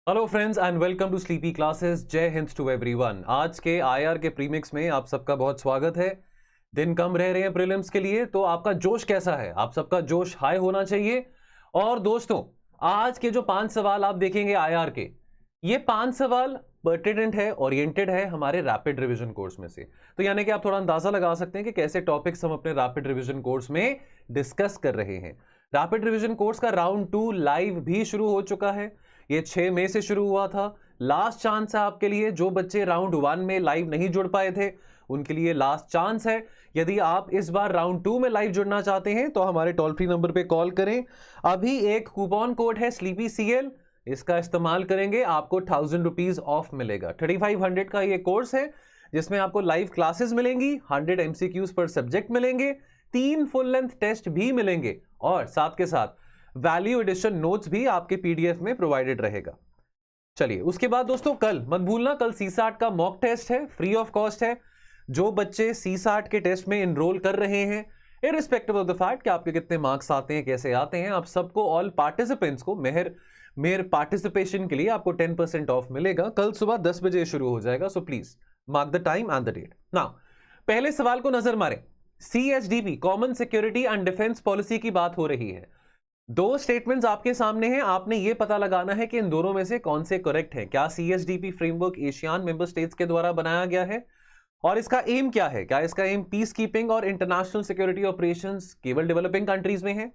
Hello friends and welcome to sleepy classes. जय हिंद to everyone. आज के आईआर के प्रीमिक्स में आप सबका बहुत स्वागत है। दिन कम रह रहे हैं प्रीलिम्स के लिए, तो आपका जोश कैसा है? आप सबका जोश हाई होना चाहिए। और दोस्तों, आज के जो 5 सवाल आप देखेंगे आईआर के, ये 5 सवाल पर्टिनेंट है, ओरिएंटेड है हमारे रैपिड रिवीजन कोर्स में से। तो यानी कि आप थोड़ा अंदाजा लगा सकते हैं कि कैसे टॉपिक्स हम अपने रैपिड रिवीजन कोर्स में डिस्कस कर रहे हैं। रैपिड रिवीजन कोर्स का राउंड 2 लाइव भी शुरू हो चुका है। ये 6 मई से शुरू हुआ था। लास्ट चांस है आपके लिए। जो बच्चे राउंड 1 में लाइव नहीं जुड़ पाए थे उनके लिए लास्ट चांस है। यदि आप इस बार राउंड 2 में लाइव जुड़ना चाहते हैं तो हमारे टोल फ्री नंबर पे कॉल करें। अभी एक कूपन कोड है स्लीपी सीएल, इसका इस्तेमाल करेंगे, आपको 1000 रुपीज ऑफ मिलेगा। 3500 का ये कोर्स है जिसमें आपको लाइव क्लासेस मिलेंगी, 100 एमसीक्यूज पर सब्जेक्ट मिलेंगे, 3 फुल लेंथ टेस्ट भी मिलेंगे और साथ के साथ वैल्यू एडिशन नोट्स भी आपके पीडीएफ में प्रोवाइडेड रहेगा। चलिए, उसके बाद दोस्तों कल मत भूलना, कल सीसैट का मॉक टेस्ट है, फ्री ऑफ कॉस्ट है। जो बच्चे सीसैट के टेस्ट में एनरोल कर रहे हैं, इररिस्पेक्टिव ऑफ द फैक्ट कि आपके कितने मार्क्स आते हैं, कैसे आते हैं, आप सबको, ऑल पार्टिसिपेंट्स को मेयर पार्टिसिपेशन के लिए आपको 10% ऑफ मिलेगा। कल सुबह 10 बजे शुरू हो जाएगा, so please mark the time and the date. Now पहले सवाल को नजर मारें। CSDP, common security and defence policy की बात हो रही है। 2 स्टेटमेंट्स आपके सामने हैं, आपने यह पता लगाना है कि इन दोनों में से कौन से करेक्ट हैं। क्या सीएसडीपी फ्रेमवर्क एशियान मेंबर स्टेट्स के द्वारा बनाया गया है और इसका एम क्या है? क्या इसका एम पीस कीपिंग और इंटरनेशनल सिक्योरिटी ऑपरेशंस केवल डेवलपिंग कंट्रीज में है?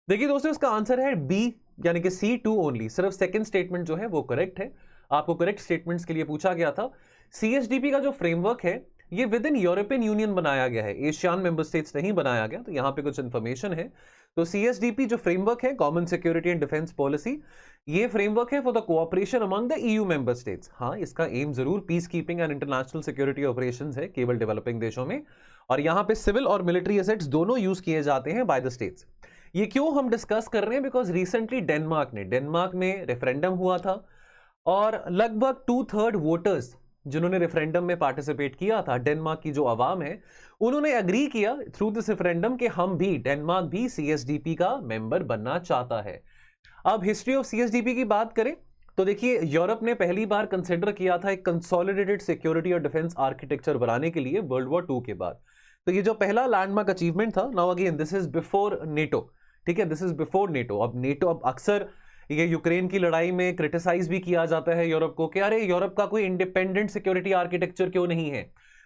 देखिए दोस्तों, इसका आंसर है बी, यानी कि C2 ओनली। सिर्फ सेकंड स्टेटमेंट जो है वो करेक्ट है। आपको करेक्ट स्टेटमेंट्स के लिए पूछा गया था। सीएसडीपी का जो फ्रेमवर्क है ये विद इन यूरोपियन यूनियन बनाया गया है, एशियान मेंबर स्टेट्स नहीं बनाया गया। तो यहां पे कुछ इंफॉर्मेशन है। तो सीएसडीपी जो फ्रेमवर्क है, common security and defence policy, ये फ्रेमवर्क है for the cooperation among the EU member states. हाँ, इसका एम जरूर peace keeping and international security operations है, केवल डेवलपिंग देशों में। और यहां पे सिविल और मिलिट्री एसेट्स दोनों यूज किए जाते हैं बाय द स्टेट्स। ये क्यों हम डिस्कस कर रहे हैं? बिकॉज रिसेंटली डेनमार्क में रेफरेंडम हुआ था और लगभग 2/3 वोटर्स जिन्होंने रेफरेंडम में पार्टिसिपेट किया था, डेनमार्क की जो आवाम है, उन्होंने एग्री किया थ्रू दिस रेफरेंडम कि हम भी, डेनमार्क भी सीएसडीपी का मेंबर बनना चाहता है। अब हिस्ट्री ऑफ सीएसडीपी की बात करें तो देखिए, यूरोप ने पहली बार कंसिडर किया था एक कंसोलिडेटेड सिक्योरिटी और डिफेंस आर्किटेक्चर बनाने के लिए वर्ल्ड वॉर 2 के बाद। तो ये जो पहला लैंडमार्क अचीवमेंट था, now again this is before NATO. ठीक है, दिस इज बिफोर नेटो। अब नेटो, अब अक्सर ये यूक्रेन की लड़ाई में क्रिटिसाइज भी किया जाता है यूरोप को कि अरे यूरोप का कोई इंडिपेंडेंट सिक्योरिटी आर्किटेक्चर क्यों नहीं है,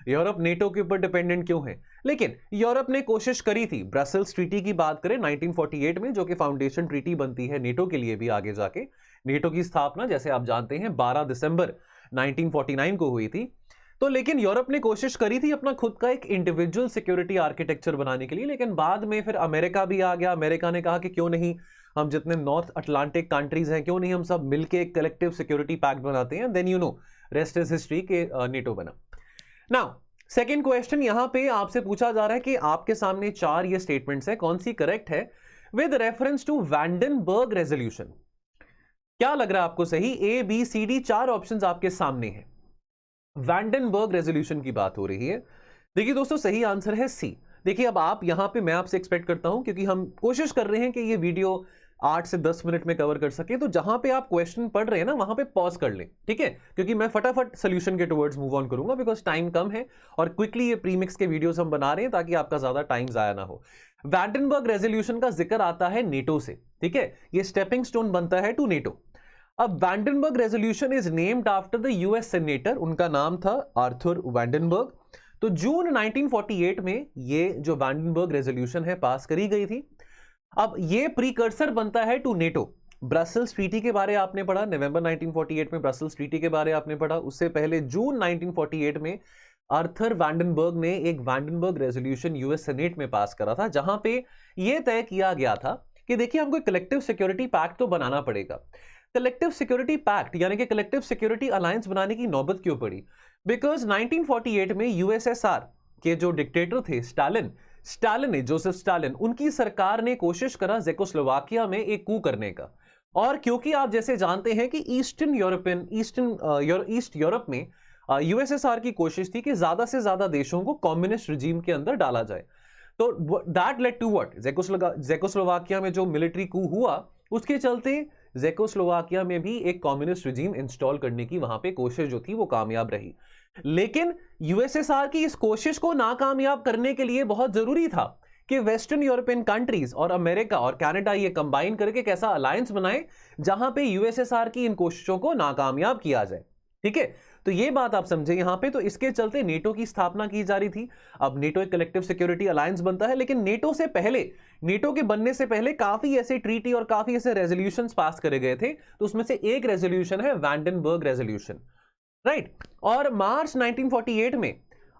यूरोप नेटो के ऊपर डिपेंडेंट क्यों है। लेकिन यूरोप ने कोशिश करी थी। ब्रसेल्स ट्रीटी की बात करें 1948 में, जो कि फाउंडेशन ट्रीटी बनती है नेटो के लिए भी आगे जाके। नेटो की स्थापना, जैसे आप जानते हैं, 12 दिसंबर 1949 को हुई थी। तो लेकिन यूरोप ने कोशिश करी थी अपना खुद का एक इंडिविजुअल सिक्योरिटी आर्किटेक्चर बनाने के लिए, लेकिन बाद में फिर अमेरिका भी आ गया। अमेरिका ने कहा कि क्यों नहीं, हम जितने नॉर्थ अटलांटिक कंट्रीज हैं, क्यों नहीं हम सब मिलके एक कलेक्टिव सिक्योरिटी पैक्ट बनाते हैं। Then you know, rest is history के नेटो बना। नाउ सेकंड क्वेश्चन यहां पे आपसे पूछा जा रहा है कि आपके सामने 4 ये स्टेटमेंट्स हैं, कौन सी करेक्ट है विद रेफरेंस टू वैंडनबर्ग रेजोल्यूशन? क्या लग रहा है आपको सही? ए, बी, सी, डी, 4 ऑप्शंस आपके सामने हैं। वैंडनबर्ग रेजोल्यूशन की बात हो रही है। देखिए दोस्तों, सही आंसर है सी। देखिए, अब आप यहां पे, मैं आपसे एक्सपेक्ट करता हूं, क्योंकि हम कोशिश कर रहे हैं कि ये वीडियो 8 से 10 मिनट में कवर कर सके, तो जहां पे आप क्वेश्चन पढ़ रहे हैं ना, वहां पे पॉज कर लें, ठीक है? क्योंकि मैं फटाफट सोल्यूशन के टुवर्ड्स मूव ऑन करूंगा, बिकॉज टाइम कम है और क्विकली ये प्रीमिक्स के वीडियोस हम बना रहे हैं ताकि आपका ज्यादा टाइम जाया ना हो। वैंडनबर्ग रेजोल्यूशन का जिक्र आता है नेटो से, ठीक है? ये स्टेपिंग स्टोन बनता है टू नेटो। अब Vandenberg resolution is named after the US senator, उनका नाम था आर्थर वैंडनबर्ग। तो जून 1948 में ये जो वैंडनबर्ग रेजोल्यूशन है पास करी गई थी। अब ये प्रीकर्सर बनता है टू नेटो। ब्रसेल्स ट्रीटी के बारे आपने पढ़ा, नवंबर 1948 में ब्रसेल्स ट्रीटी के बारे आपने पढ़ा। उससे पहले जून 1948 में आर्थर वैंडनबर्ग ने एक वैंडनबर्ग रेजोल्यूशन यूएस सेनेट में पास करा था, जहां पे यह तय किया गया था कि देखिए, हमको कलेक्टिव सिक्योरिटी पैक्ट तो बनाना पड़ेगा। कलेक्टिव सिक्योरिटी पैक्ट यानी कि कलेक्टिव सिक्योरिटी अलायंस बनाने की नौबत क्यों पड़ी? बिकॉज 1948 में यूएसएसआर के जो डिक्टेटर थे जोसेफ स्टालिन, उनकी सरकार ने कोशिश करा जेकोस्लोवाकिया में एक कू करने का। और क्योंकि आप जैसे जानते हैं कि ईस्ट यूरोप में यूएसएसआर की कोशिश थी कि ज्यादा से ज्यादा देशों को कम्युनिस्ट रिजीम के अंदर डाला जाए। तो that led to what, Czechoslovakia में जो मिलिट्री कू हुआ, उसके चलते जेकोस्लोवाकिया में भी एक कम्युनिस्ट रिजीम इंस्टॉल करने की वहां पे कोशिश जो थी वो कामयाब रही। लेकिन यूएसएसआर की इस कोशिश को नाकामयाब करने के लिए बहुत जरूरी था कि वेस्टर्न यूरोपियन कंट्रीज और अमेरिका और कनाडा ये कंबाइन करके कैसा अलायंस बनाए जहां पे यूएसएसआर की इन कोशिशों को नाकामयाब किया जाए। ठीक है, तो ये बात आप समझे यहां पे। तो इसके चलते नेटो की स्थापना की जा रही थी। अब नेटो एक कलेक्टिव सिक्योरिटी अलायंस बनता है, लेकिन नेटो से पहले, नेटो के बनने से पहले काफी ऐसे ट्रीटी और काफी ऐसे रेजोल्यूशंस पास करे गए थे। तो उसमें से एक रेजोल्यूशन है वैंडनबर्ग रेजोल्यूशन, राइट। और मार्च 1948 में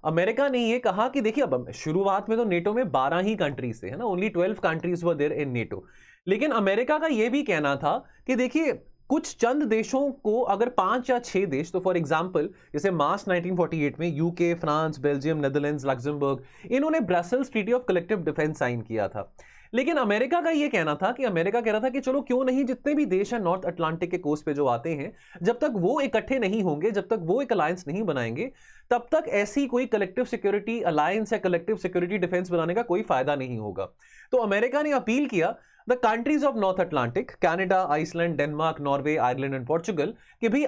अमेरिका ने ये कहा कि देखिए, अब शुरुआत में तो नेटो में 12 ही कंट्रीज थे, है ना, only 12 countries were there in NATO. लेकिन अमेरिका का ये भी कहना था कि देखिए, कुछ चंद देशों को अगर 5 या 6 देश, तो फॉर एग्जांपल जैसे मार्च 1948 में UK, France, Belgium, Netherlands, Luxembourg, इन्होंने Brussels treaty of collective defence sign किया था। लेकिन अमेरिका का यह कहना था कि अमेरिका कह रहा था कि चलो क्यों नहीं, जितने भी देश हैं नॉर्थ अटलांटिक के कोस्ट पे जो आते हैं, जब तक वो इकट्ठे नहीं होंगे, जब तक वो एक अलायंस नहीं बनाएंगे, तब तक ऐसी कोई कलेक्टिव सिक्योरिटी अलायंस या कलेक्टिव सिक्योरिटी डिफेंस बनाने का कोई फायदा नहीं होगा। तो अमेरिका ने अपील किया the countries of North Atlantic, Canada, Iceland, Denmark, Norway, Ireland and Portugal, कि भाई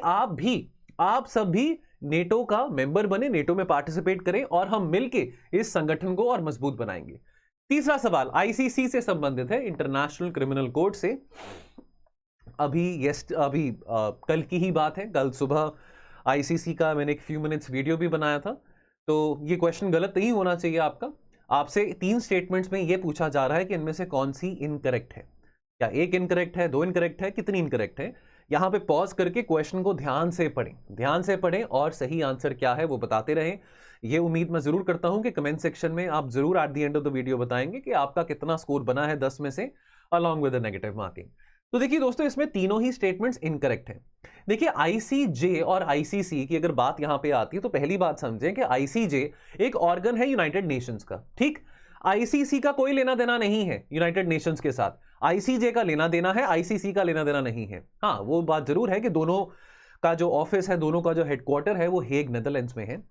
आप सब भी नेटो का मेंबर बने, नेटो में पार्टिसिपेट करें और हम मिलके इस संगठन को और मजबूत बनाएंगे। तीसरा सवाल आईसीसी से संबंधित है, इंटरनेशनल क्रिमिनल कोर्ट से। अभी कल की ही बात है, कल सुबह आईसीसी का मैंने एक फ्यू मिनट्स वीडियो भी बनाया था। तो ये क्वेश्चन गलत नहीं होना चाहिए आपका। आपसे 3 स्टेटमेंट्स में ये पूछा जा रहा है कि इनमें से कौन सी इनकरेक्ट है। क्या एक इनकरेक्ट है, 2 इनकरेक्ट है, कितनी इनकरेक्ट है? यहां पे पॉज करके क्वेश्चन को ध्यान से पढ़ें और सही आंसर क्या है वो बताते रहें। ये उम्मीद मैं जरूर करता हूं कि कमेंट सेक्शन में आप जरूर at the end of the video बताएंगे कि आपका कितना स्कोर बना है 10 में से, along with the negative marking. तो देखिए दोस्तों, इसमें तीनों ही स्टेटमेंट्स इनकरेक्ट हैं। देखिए, आईसीजे और आईसीसी की अगर बात यहां पे आती है तो पहली बात समझें कि आईसीजे एक ऑर्गन है यूनाइटेड नेशंस का, ठीक। आईसीसी का कोई लेना देना नहीं है यूनाइटेड नेशंस के साथ, आईसीजे का लेना देना है, आईसीसी का लेना देना नहीं है। हाँ, वो बात जरूर है कि दोनों का जो ऑफिस है, दोनों का जो हेडक्वार्टर है वो हेग नेदरलैंड्स में है।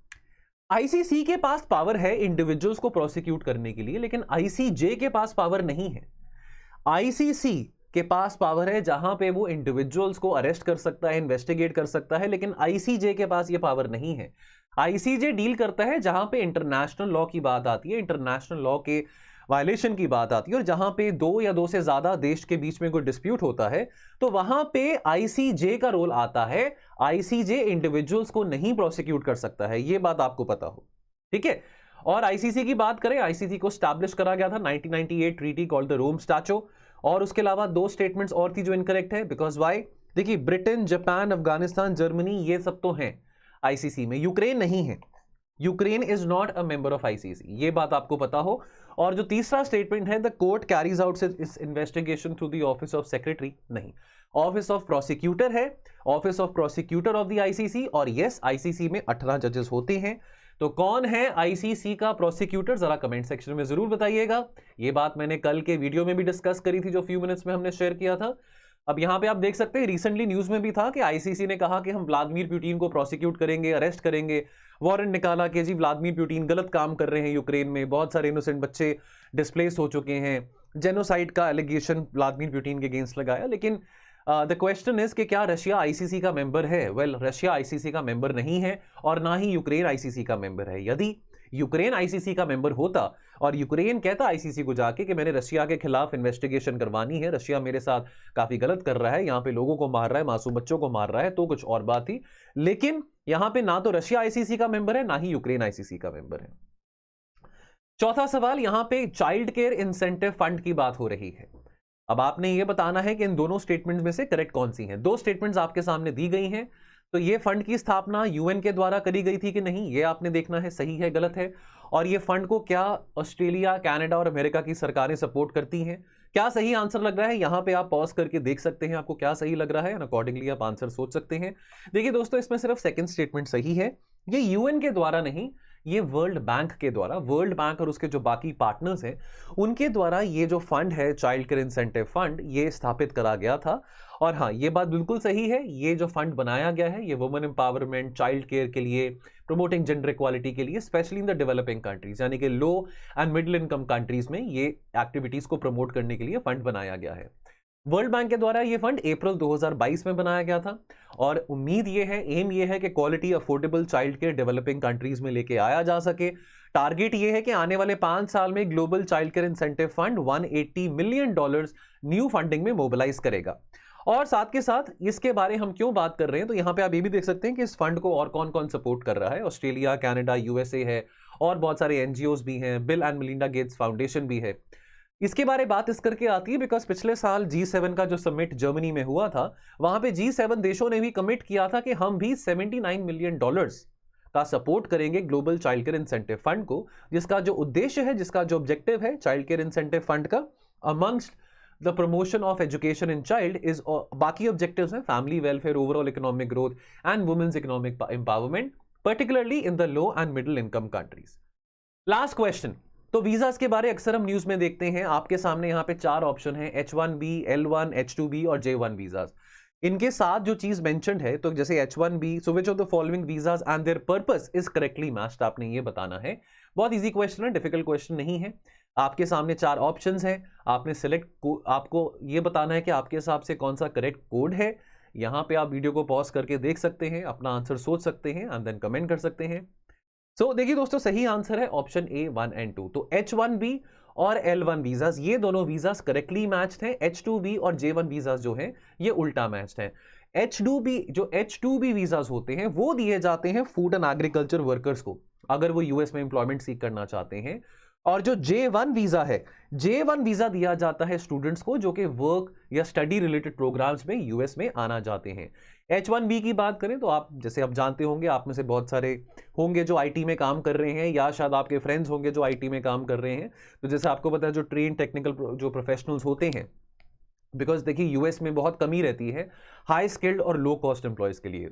आईसीसी के पास पावर है इंडिविजुअल्स को प्रोसिक्यूट करने के लिए, लेकिन आईसीजे के पास पावर नहीं है। आईसीसी के पास पावर है जहां पे वो इंडिविजुअल्स को अरेस्ट कर सकता है, इन्वेस्टिगेट कर सकता है, लेकिन आईसीजे के पास ये पावर नहीं है। आईसीजे डील करता है जहां पे इंटरनेशनल लॉ की बात आती है, इंटरनेशनल लॉ के वायलेशन की बात आती है, और जहां पे 2 या 2 से ज्यादा देश के बीच में कोई डिस्प्यूट होता है तो वहां पे आईसीजे का रोल आता है। आईसीजे इंडिविजुअल्स को नहीं प्रोसिक्यूट कर सकता है, ये बात आपको पता हो, ठीक है। और आईसीसी की बात करें, आईसीसी को स्टैब्लिश करा गया था 1998 treaty called the Rome Statute. और उसके अलावा 2 स्टेटमेंट्स और थी जो इनकरेक्ट है, बिकॉज वाई, देखिए ब्रिटेन, जापान, अफगानिस्तान, जर्मनी, ये सब तो हैं आईसीसी में, यूक्रेन नहीं है। Ukraine is not a member of ICC, ये बात आपको पता हो। और जो तीसरा स्टेटमेंट है, द कोर्ट कैरीज आउट इस investigation through the office of secretary, नहीं, ऑफिस ऑफ प्रोसिक्यूटर है, office of prosecutor of the ICC. और यस, आईसीसी में 18 जजेस होते हैं। तो कौन है आईसीसी का प्रोसिक्यूटर, जरा कमेंट सेक्शन में जरूर बताइएगा। ये बात मैंने कल के वीडियो में भी डिस्कस करी थी, जो फ्यू मिनट्स में हमने शेयर किया था। अब यहां पे आप देख सकते हैं, रिसेंटली न्यूज में भी था कि आईसीसी ने कहा कि हम व्लादिमीर पुतिन को प्रोसिक्यूट करेंगे, अरेस्ट करेंगे। वारंट निकाला कि जी व्लादिमीर पुतिन गलत काम कर रहे हैं यूक्रेन में, बहुत सारे इनोसेंट बच्चे डिस्प्लेस हो चुके हैं, जेनोसाइड का एलिगेशन व्लादिमीर पुतिन के अगेंस्ट लगाया। लेकिन द क्वेश्चन इज कि क्या रशिया आईसीसी का मेंबर है? वेल, रशिया आईसीसी का मेंबर नहीं है और ना ही यूक्रेन आईसीसी का मेंबर है। यदि यूक्रेन आईसीसी का मेंबर होता और यूक्रेन कहता आईसीसी को जाके कि मैंने रशिया के खिलाफ इन्वेस्टिगेशन करवानी है, रशिया मेरे साथ काफी गलत कर रहा है, यहां पे लोगों को मार रहा है, मासूम बच्चों को मार रहा है, तो कुछ और बात थी। लेकिन यहां पे ना तो रशिया आईसीसी का मेंबर है, ना ही यूक्रेन आईसीसी का मेंबर है। चौथा सवाल, यहां पे चाइल्ड केयर इंसेंटिव फंड की बात हो रही है। अब आपने ये बताना है कि इन दोनों स्टेटमेंट्स में से करेक्ट कौन सी हैं। 2 स्टेटमेंट्स आपके सामने दी गई हैं, तो ये फंड की स्थापना यूएन के द्वारा करी गई थी कि नहीं, ये आपने देखना है, सही है गलत है। और ये फंड को क्या ऑस्ट्रेलिया, कनाडा और अमेरिका की सरकारें सपोर्ट करती हैं? क्या सही आंसर लग रहा है? यहां पे आप पॉज करके देख सकते हैं आपको क्या सही लग रहा है, अकॉर्डिंगली आप आंसर सोच सकते हैं। देखिए दोस्तों, इसमें सिर्फ सेकंड स्टेटमेंट सही है। ये यूएन के द्वारा नहीं, ये वर्ल्ड बैंक के द्वारा, वर्ल्ड बैंक और उसके जो बाकी पार्टनर्स हैं उनके द्वारा ये जो फंड है, चाइल्ड केयर इंसेंटिव फंड, ये स्थापित करा गया था। और हाँ, ये बात बिल्कुल सही है, ये जो फंड बनाया गया है ये वुमेन एम्पावरमेंट, चाइल्ड केयर के लिए, प्रमोटिंग जेंडर इक्वालिटी के लिए, specially in the developing countries, यानी कि लो एंड मिडिल इनकम कंट्रीज में ये एक्टिविटीज को प्रमोट करने के लिए फंड बनाया गया है। वर्ल्ड बैंक के द्वारा ये फंड अप्रैल 2022 में बनाया गया था और उम्मीद ये है, एम ये है कि quality affordable child care developing countries में लेके आया जा सके। टारगेट ये है कि आने वाले 5 साल में global child care incentive fund $180 million new funding में मोबिलाइज करेगा। और साथ के साथ इसके बारे हम क्यों बात कर रहे हैं, तो यहां पे आप ये भी देख सकते हैं कि इस फंड को और कौन कौन सपोर्ट कर रहा है। ऑस्ट्रेलिया, कनाडा, यूएसए है और बहुत सारे एनजीओज भी हैं, bill and Melinda Gates foundation भी है। इसके बारे बात इस करके आती है बिकॉज पिछले साल G7 का जो समिट जर्मनी में हुआ था, वहां पे G7 देशों ने भी कमिट किया था कि हम भी $79 मिलियन का सपोर्ट करेंगे global child care incentive fund को, जिसका जो उद्देश्य है, जिसका जो ऑब्जेक्टिव है चाइल्ड केयर इंसेंटिव फंड का, amongst the promotion of education in child is, बाकी ऑब्जेक्टिव्स हैं family welfare, overall economic growth and women's economic empowerment, particularly in the low and middle income countries. Last question, तो visas के बारे अक्सर हम news में देखते हैं। आपके सामने यहाँ पे 4 ऑप्शन है, H1B, L1, H2B और J1 वीजास। इनके साथ जो चीज मेंशन्ड है, तो जैसे H1B, so which of the following visas and there purpose is correctly matched, आपने ये बताना है। बहुत इजी क्वेश्चन है, डिफिकल्ट क्वेश्चन नहीं है। आपके सामने 4 ऑप्शंस हैं, आपने आपको ये बताना है कि आपके हिसाब से कौन सा करेक्ट कोड है। यहाँ पे आप वीडियो को पॉज करके देख सकते हैं, अपना आंसर सोच सकते हैं एंड देन कमेंट कर सकते हैं। सो देखिए दोस्तों, सही आंसर है ऑप्शन ए 1 एंड 2। तो H1B और L1 वीजास, ये दोनों वीजास करेक्टली मैच्ड हैं। H2B और J1 वीजास जो हैं ये उल्टा मैच्ड हैं। H2B वीजास होते हैं वो दिए जाते हैं फूड एंड एग्रीकल्चर वर्कर्स को, अगर वो यूएस में एम्प्लॉयमेंट सीख करना चाहते हैं। और जो J1 वीजा है, J1 वीजा दिया जाता है स्टूडेंट्स को जो कि वर्क या स्टडी रिलेटेड प्रोग्राम्स में यूएस में आना चाहते हैं। H1B की बात करें तो आप जैसे आप जानते होंगे, आप में से बहुत सारे होंगे जो आईटी में काम कर रहे हैं, या शायद आपके फ्रेंड्स होंगे जो आईटी में काम कर रहे हैं। तो जैसे आपको पता है, जो ट्रेन टेक्निकल जो प्रोफेशनल्स होते हैं, बिकॉज देखिए यूएस में बहुत कमी रहती है हाई स्किल्ड और लो कॉस्ट एम्प्लॉयज के लिए,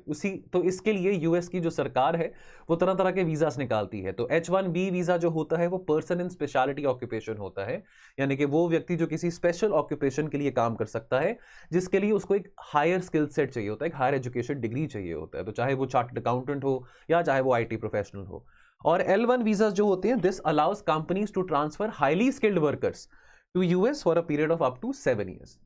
तो इसके लिए यूएस की जो सरकार है वो तरह तरह के वीजास निकालती है। तो H1B वीजा जो होता है वो पर्सन इन स्पेशलिटी ऑक्यूपेशन होता है, यानी कि वो व्यक्ति जो किसी स्पेशल ऑक्यूपेशन के लिए काम कर सकता है, जिसके लिए उसको एक हायर स्किल सेट चाहिए होता है, एक हायर एजुकेशन डिग्री चाहिए होता है, तो चाहे वो चार्टर्ड अकाउंटेंट हो या चाहे वो आईटी प्रोफेशनल हो। और L1 वीजा जो होते हैं, this allows companies to transfer highly skilled workers to US for a period of up to 7 years.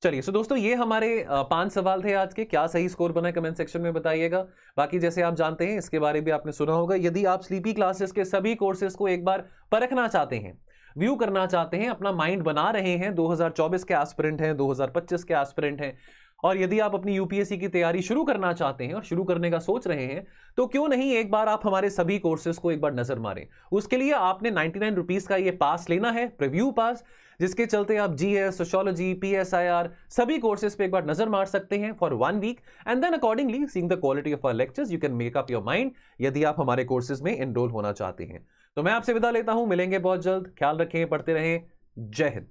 चलिए, सो दोस्तों ये हमारे 5 सवाल थे आज के। क्या सही स्कोर बना है कमेंट सेक्शन में बताइएगा। बाकी जैसे आप जानते हैं, इसके बारे में आपने सुना होगा, यदि आप स्लीपी क्लासेस के सभी कोर्सेज को एक बार परखना चाहते हैं, व्यू करना चाहते हैं, अपना माइंड बना रहे हैं, 2024 के एस्पिरेंट हैं, 2025 के एस्पिरेंट हैं, और यदि आप अपनी यूपीएससी की तैयारी शुरू करना चाहते हैं और शुरू करने का सोच रहे हैं, तो क्यों नहीं एक बार आप हमारे सभी कोर्सेज को एक बार नजर मारें। उसके लिए आपने 99 रुपीज का ये पास लेना है, प्रीव्यू पास, जिसके चलते आप जीएस, सोशियोलॉजी, PSIR सभी कोर्सेज पे एक बार नजर मार सकते हैं for 1 week, and then accordingly seeing the quality of our lectures you can make up your mind, यदि आप हमारे कोर्सेज में एनरोल होना चाहते हैं। तो मैं आपसे विदा लेता हूं, मिलेंगे बहुत जल्द। ख्याल रखें, पढ़ते रहें। जय हिंद।